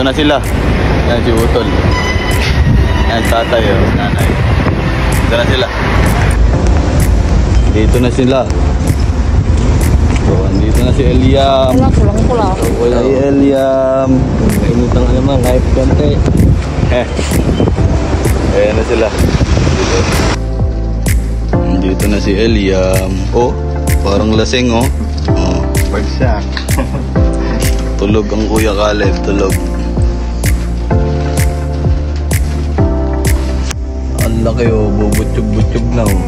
na sila. Yan si Utol. Yan tatay, oh, nanay. Dito na sila. Dito na sila. So, andito na si Eliam. Kulang. Wala si Eliam. Inutang naman, kahit konti. Ayan na sila. Dito na si Eliam. Oh, parang lasing, oh. Oh. Bagsak. Tulog ang Kuya Caleb, tulog. Ang laki, oh. Bubutsyog-butsyog na, oh.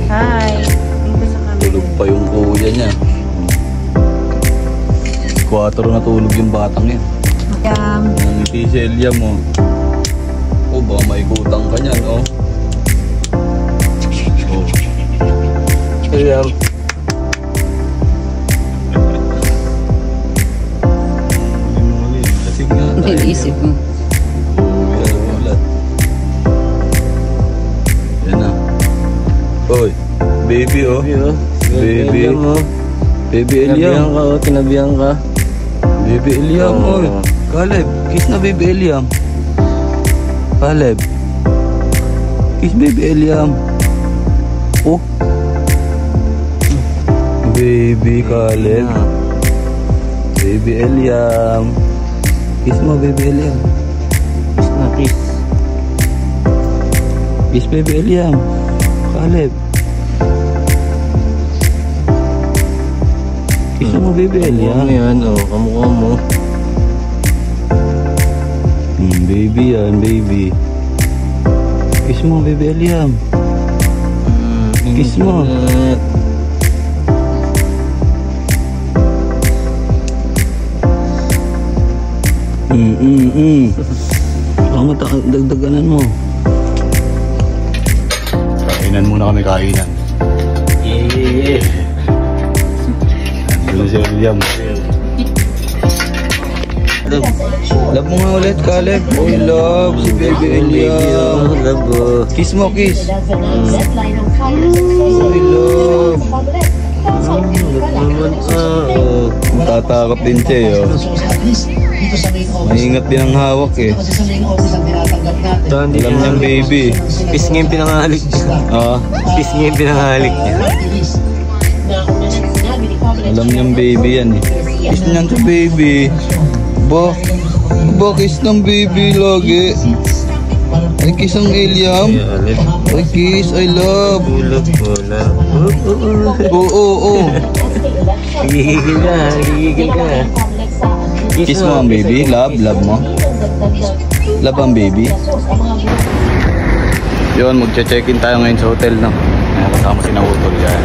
Hi. Tulog pa yung kuya niya. 4 na tulog yung batang yan. Ngiti si Eliam, oh. Oh, baka maikutang ka niyan, oh. Oh. Eliam. Lasing nga tayo. Nag-iisip mo. Oh, yan, ulat. Yan na. Oy, baby, oh. Baby. Baby Eliam. Tinabihan ka. Baby Eliam, oh. Caleb, kiss na Baby Eliam. Caleb. Kiss Baby Eliam. Oh. Baby Caleb. Baby Eliam. Kiss mo Baby Eliam. Kiss na, kiss. Kiss Baby Eliam. Caleb. Kiss mo Baby Eliam. Ano yan, oh, kamukha mo. Baby yan, baby. Kiss mo Baby Eliam. Kiss mo. Ang dagdaganan mo. Kainan muna kami, kainan. Yeah. Ano si Eliam? Love mo nga ulit, Caleb. Oh, love si Baby Eliam. Love. Kiss mo, kiss. Oh, love. Tatakap din siya, oh. Maingat din ang hawak, eh. Alam niyang baby. Kiss nga yung pinangahalik niya. Ah, Kiss nga yung pinangahalik niya. alam niyang baby yan, eh. Kiss niyan sa baby. Ba, kiss ng baby lagi. Ay, kiss ang Eliam. Ay, kiss, I love. Oo. Gigigil ka. Kiss mo ang baby, love mo. Love ang baby. Yun, magche-check-in tayo ngayon sa hotel, no? Ayan, kasama si Nautol dyan.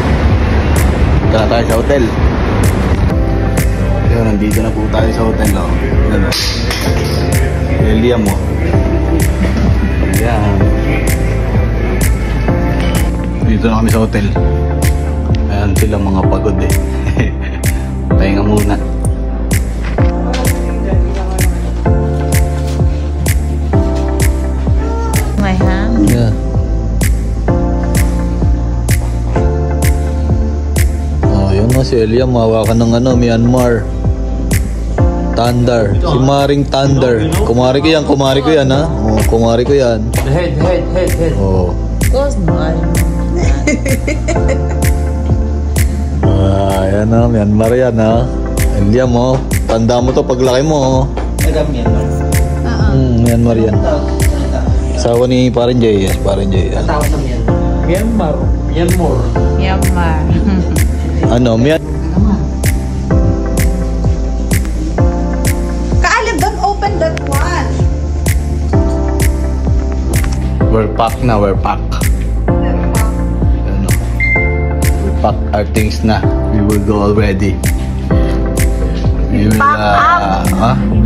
Punta na tayo sa hotel. Yun, nandito na po tayo sa hotel, no? Yan, no? Eliam, mo. Ayan. Dito na kami sa hotel. Ayan sila mga pagod, eh. Pahinga muna. My hand. Yeah. Oh, yun nga si Eliam, mahawakan ng Myanmar. Thunder. Si Maring Thunder. Kumari ko yan, ha? Oh, kumari ko yan. Head. Oh. Close my Yan na, Myanmar yan, ha? Eliam, oh. Tanda mo to paglaki mo, oh. Myanmar yan. Asawa ni Parin Jay, yes, Parin Jay. Tawag na Myanmar. Myanmar. Ano, Caleb, don't open that one. We're packed na, we're packed. Ano? We pack our things na. We will go already. We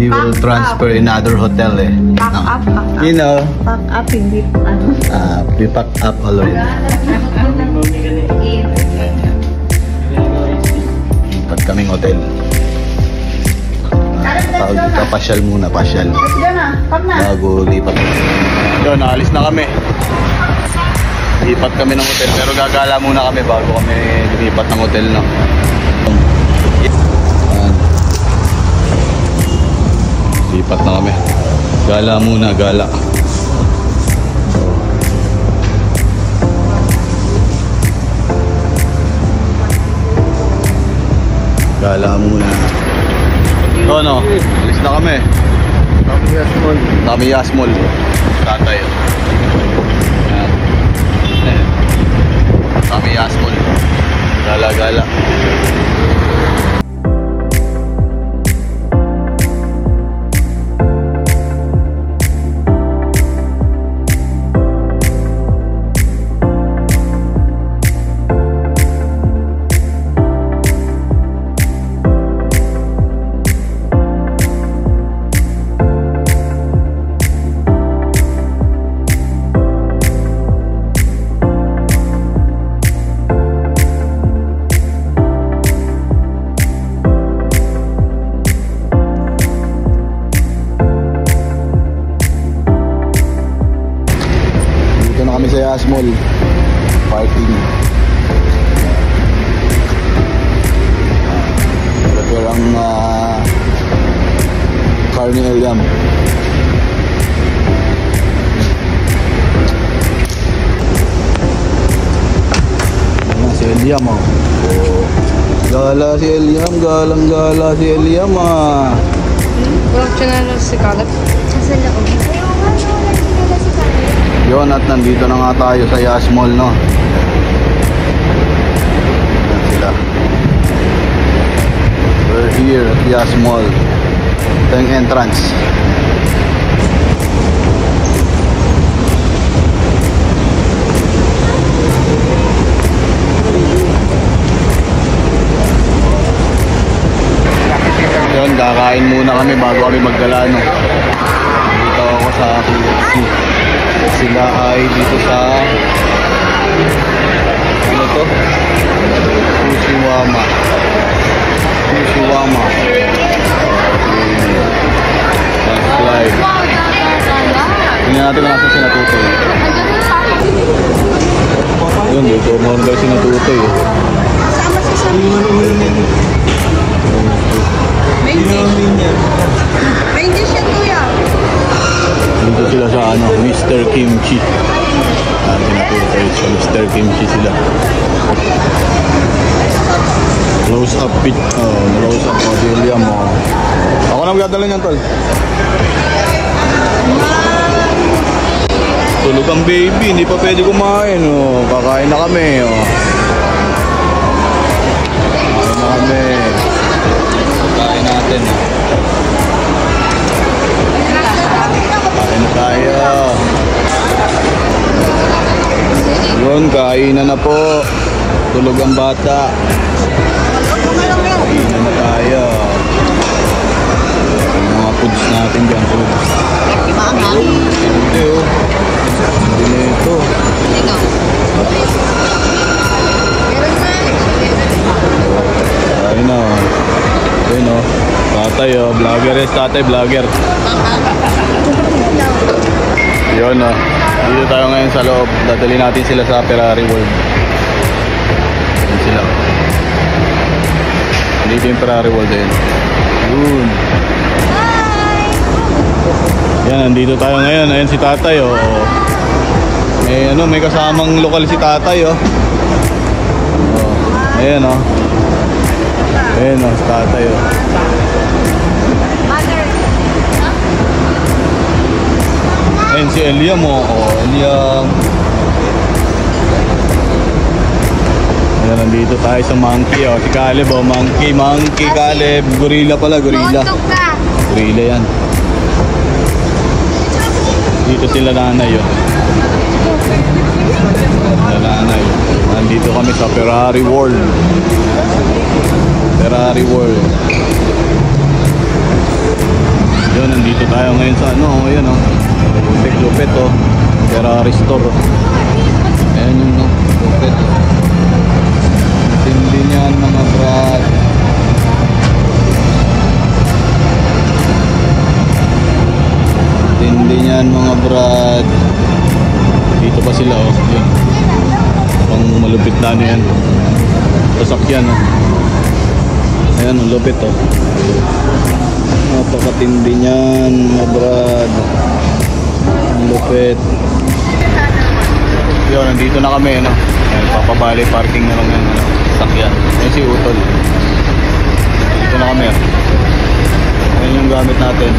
will transfer in other hotel, eh. Pack up. You know, Pack up, hindi we pack up already. Lipat kaming hotel. Pasyal muna, pasyal. Bago lipat. Yun, naalis na kami. Lipat kami ng hotel, pero gagala muna kami bago kami lipat ng hotel, no? Lipat na kami. Gala muna, gala. Gala muna. So no, alis na kami. Kami Yasmol. Tatay. Ayan. Ayan. Kami Yasmol. Gala, gala. Small parking. Prepare ang car ni Eliam. Ayan si Eliam oh. Gala si Eliam, galang-gala si Eliam ah. Walang channel si Caleb. Sa loob. Yun, at nandito na nga tayo sa Yasmol, no? Yan sila. We're here at Yasmol. Ito yung entrance. Yun, kakain muna kami bago kami maggala, no? Dito ako sa KFC. Sila ay dito sa ano to? Sushiwama. That's live. Tingnan natin kung nasa si Natutoy. Yun, dito umorder si Natutoy. May dish yan, kuya. Dito sila sa ano, Mr. Kimchi. Natutoy sa Mr. Kimchi sila. Close up pit. Close up si William. Ako na magdadala niyan, tol. Tulog ang baby, hindi pa pwede kumain. Kakain na kami. Kakain na kami. Kakain natin. Kain na tayo. Yun, kainan na po. Tulog ang bata. Kainan na tayo. Yung mga foods natin dyan. Hindi oh. Hindi na ito. Ayun o. Ayun o. Tatay o. Vlogger eh. Tatay vlogger. Yun o. Dito tayo ngayon sa loob. Dadali natin sila sa Ferrari World. Yun sila. Dito yung Ferrari World din. Yun. Yan, nandito tayo ngayon. Ayan si tatay o. May kasamang lokal si tatay o. Ayan o. Ayan o, si tatay o. Ayan si Eliam o. Eliam. Ayan, nandito tayo sa monkey o. Si Caleb o. Monkey Caleb. Gorilla pala, gorilla. Gorilla yan. Dito sila nanay o. Nanay. Nandito kami sa Ferrari World. Ferrari World. Yun, nandito tayo ngayon sa ano, ayan o. Lupit o. Ferrari store o. Ayan yung no, lupit o. Tindi niyan mga brad. Tindi niyan mga brad. Dito pa sila o. Yun. Pang malupit na ano yan. Sasakyan o. Ayan, ang lupit o. Napakatindi niyan, mga brad. Ang lupit. Yun, nandito na kami, ano. Ayan, papabali parking na lang yung sakyan. Ayan si Utol. Dito na kami. Ayan yung gamit natin.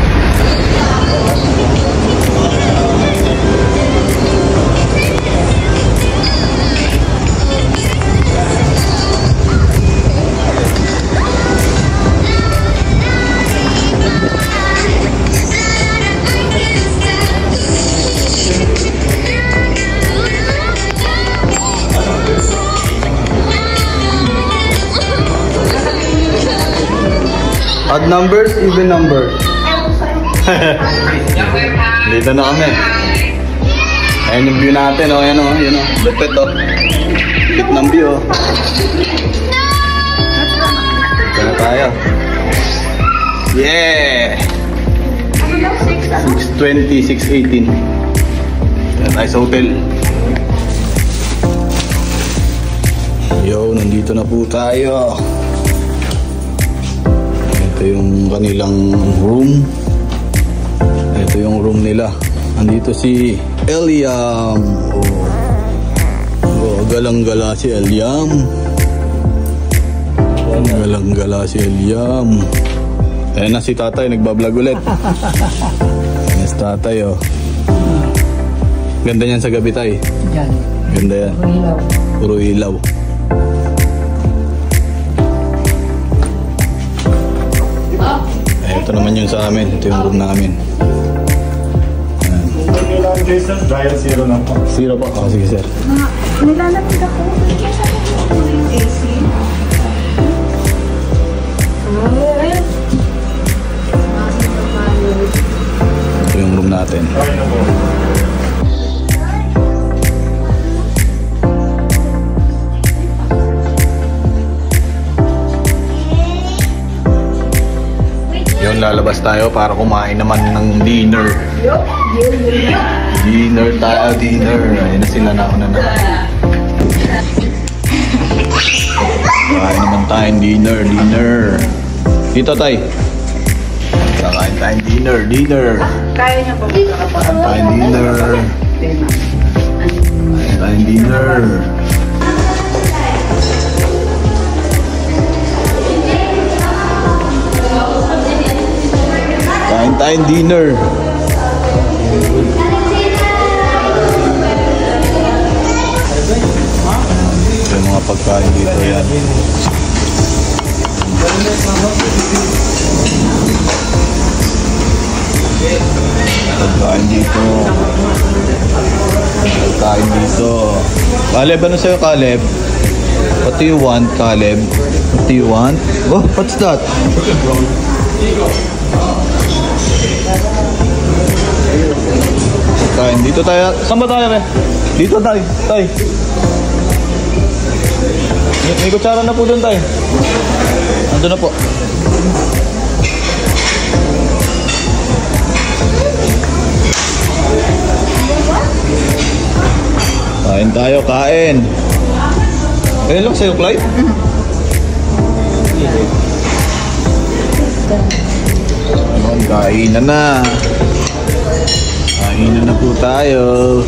Odd numbers, even numbers. Dito na kami. Ayan yung view natin, oh. Ayan, oh. Ayan, oh. Lupit, oh. Lupit ng view, oh. Kaya tayo. Yeah! 620, 618. Kaya tayo sa hotel. Yo, nandito na po tayo. Ito yung kanilang room. Ito yung room nila. Andito si Eliam. Oh, galang-gala si Eliam. Galang-gala si Eliam. Ayan na si tatay, nagbablog ulit. Ayan si tatay, oh. Ganda niyan sa gabi, tay. Ganda yan. Puro ilaw. Ito naman yun sa amin. Ito yung room namin. Jason, dial 0 na po. 0 po. Oh, sige sir. Nilalapit ako. AC. Ito yung room natin. Okay na po. Yun, lalabas tayo para kumain naman ng dinner. Dinner tayo, dinner. Ayun na sila, nauna na. Kain naman tayong dinner, dinner. Dito tay. Kakain tayong dinner, dinner. Kaya niya po. Kain tayong dinner. Kain tayong dinner. Kain tayong dinner. Ito yung mga pagkain dito yan. Pagkain dito. Pagkain dito. Caleb, ano sa'yo, Caleb? What do you want, Caleb? What do you want? Oh, what's that? Pagkain dito tayo. Saan ba tayo, Dito tayo. May kutsara na po doon tayo. Ando na po. Kain tayo, kain. Ayun lang sa'yo, Clyde. Kainan na. Kainan na po tayo.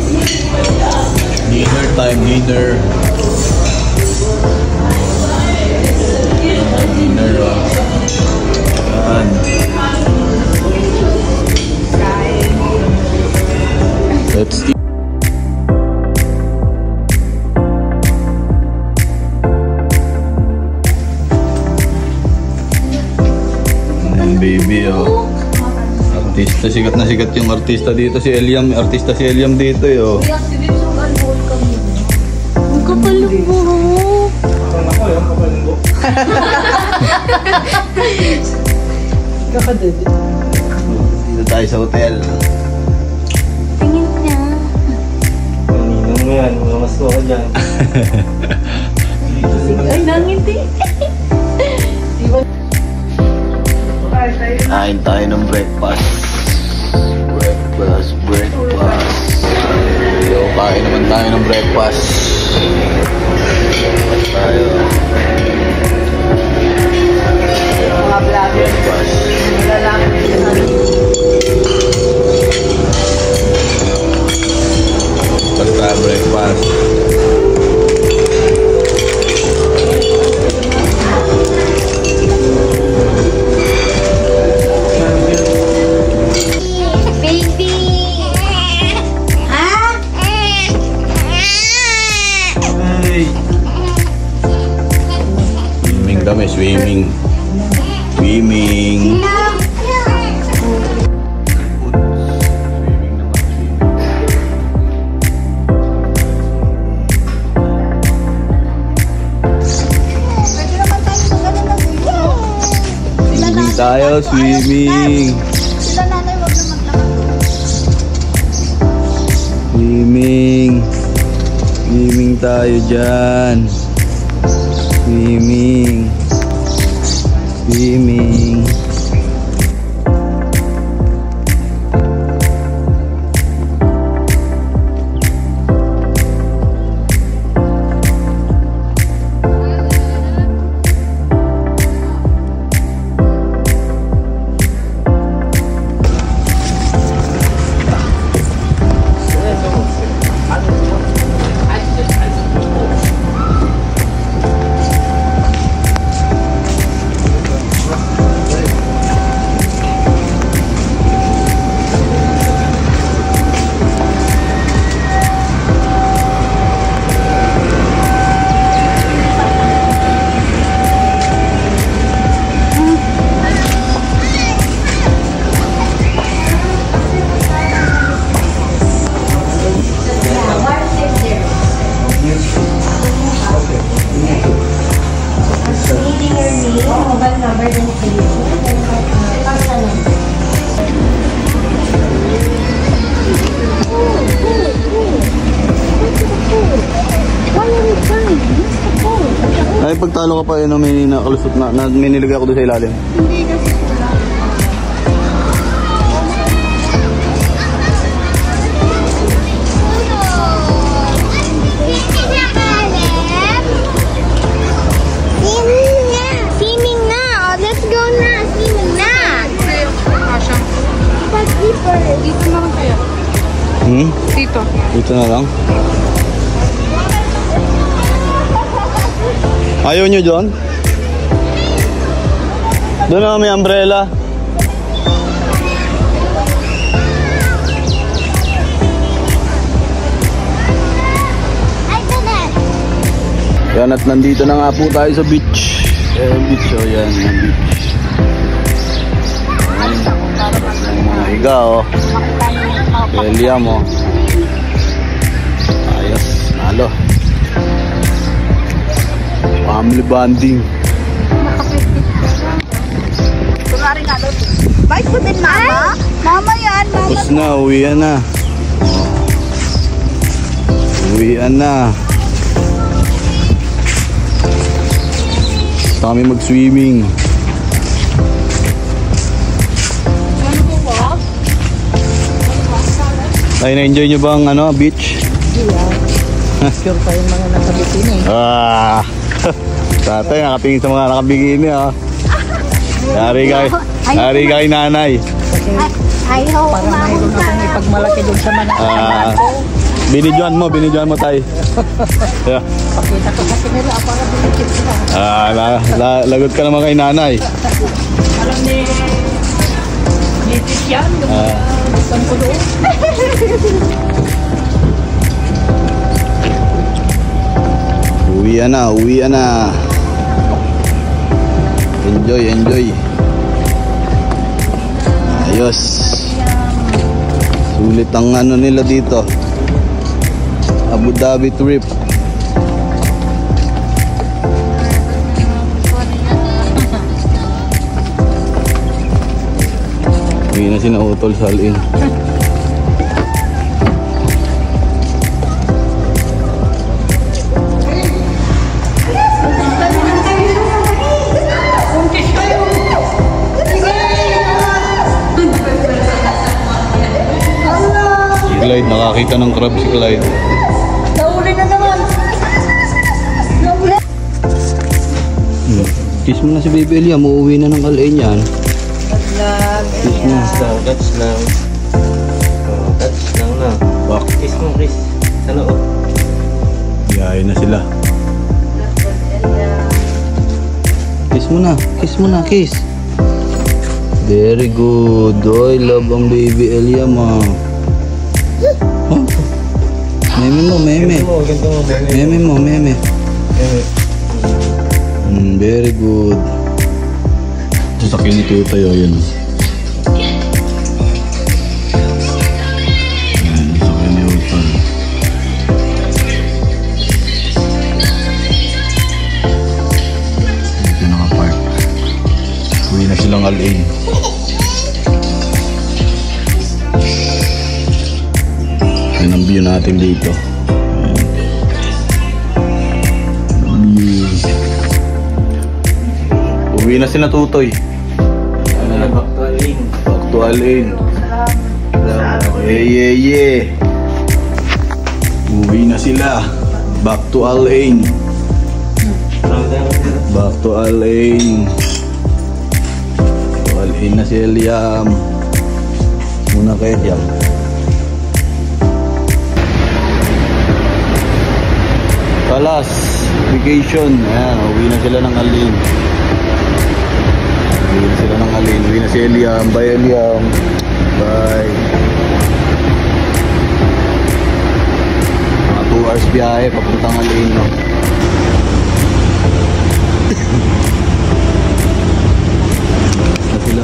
Dinner time, dinner. Dinner, oh. Yan. Let's eat. Baby, oh. Artista, sikat na sikat yung artista dito. Si Eliam, artista si Eliam dito, oh. Ang kapal ng buhok. Ako, yung kapalinggo. Kakadede. Dito tayo sa hotel. Tingin niya. Kaninong mo yan, mas ko ka dyan. Ay, nangiti. Kain tayo ng breakfast. Breakfast. Yo, kain naman tayo ng breakfast. Tayo. Mga vlogger. Breakfast. Lalaki Basta breakfast. Baby! Ha? Swimming kami, swimming. Swimming. Swimming tayo, swimming. Sila nanay, wag na maglaman. Swimming. Swimming tayo dyan. Swimming. Swimming. Ay, pagtalo ka pa yun, may nakalusot na, may nilagay ako doon sa ilalim. Hindi kasi wala. Swimming na! Oh, let's go na! Swimming na! Dito naman kayo. Dito. Dito na lang. Ayaw nyo doon? Doon na may umbrella. Yan, at nandito na nga po tayo sa beach. Beach, oh yan, yung beach. Ayan. Mga higa, oh. William, oh. Ayos, nalo. Family bonding. Kunwari nga doon. Bye po din, mama. Mama yan, mama. Tapos na, uwian na. Uwian na. Basta kami mag-swimming. Ay, na-enjoy nyo bang beach? Sure pa yung mga nakabikini. Ah! Tatay, nakatingin sa mga nakabikini, ah. Yari kay nanay. Kasi Ayaw, parang mayroon akong ipagmalaki doon sa mga Ah, binidyoan mo, tay. Yeah. pakita ko kasi nila para bilikit sila. Lagot ka naman kay nanay. Alam ni Nitis yan, yung isang pulo. Uwian na. Enjoy. Ayos. Sulit ang nila dito. Abu Dhabi trip. Hindi na sinautol sa alin. Si Clyde, nakakita ng crab si Clyde. Nauli na naman. Kiss mo na si Baby Elia, uuwi na ng Al-Ain yan. Nag Kiss mo. Touch lang. Oh, touch lang na. Back. Kiss mo, Chris. Sa loob. Yayin na sila. Kiss mo na. Kiss mo na. Kiss. Very good. I love ang baby Eliam ah. Huh? Meme mo, meme. Ganito mo. Meme mo, meme. Very good. Sasakyan ni Tutay o yun. Ayan, sasakyan ni Utol. Dito nakapark. Uwi na silang alain. Yan ang view natin dito. Uwi na si Natutoy. Back to Alin. Back to Alin. Yeah. Uwi na sila. Back to Alin. Back to Alin. To Alin na si Eliam. Muna kay Eliam. Kalas. Vacation. Ayan, uwi na sila ng Alin. Uwi na sila ng Alin. Uwi na si Eliam. Bye Eliam. Bye. Mga 2 hours biyahe papuntang Alin. No? Na sila.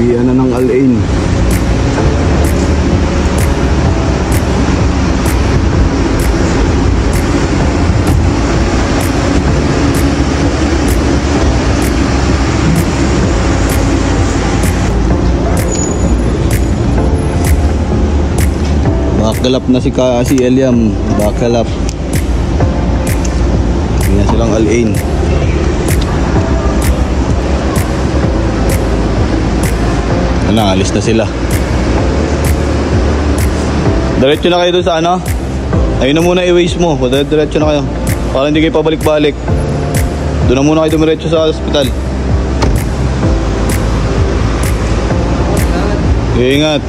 Uwian na ng Alain. Bakalap na si Eliam. Bakalap. Uwi na silang Alain. Alis na sila. Diretso na kayo doon sa ano? Ayun na muna i-waste mo. Diretso na kayo. Para hindi kayo pabalik-balik. Doon na muna kayo dumiretso sa hospital. Ingat.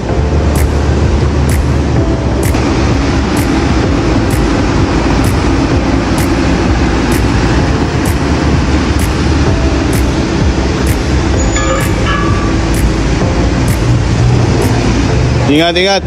Ingat.